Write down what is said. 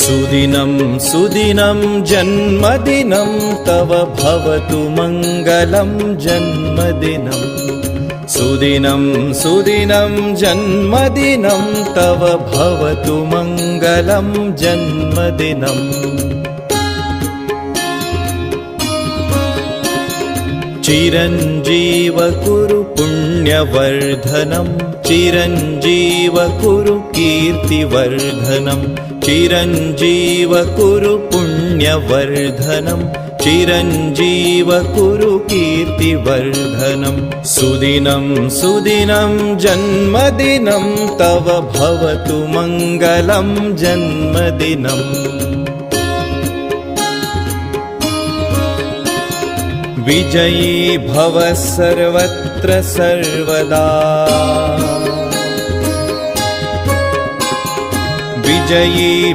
सुदिनं सुदिनं जन्मदिनं तव भवतु मङ्गलं जन्मदिनं सुदिनं सुदिनं जन्मदिनं तव भवतु मङ्गलं जन्मदिनं चिरञ्जीव कुरु पुण्यवर्धनं चिरञ्जीव कुरु कीर्तिवर्धनं चिरञ्जीव कुरु पुण्यवर्धनं चिरञ्जीव कुरु कीर्तिवर्धनं सुदिनं सुदिनं जन्मदिनं तव भवतु मङ्गलं जन्मदिनं विजयी भव सर्वत्र सर्वदा विजयी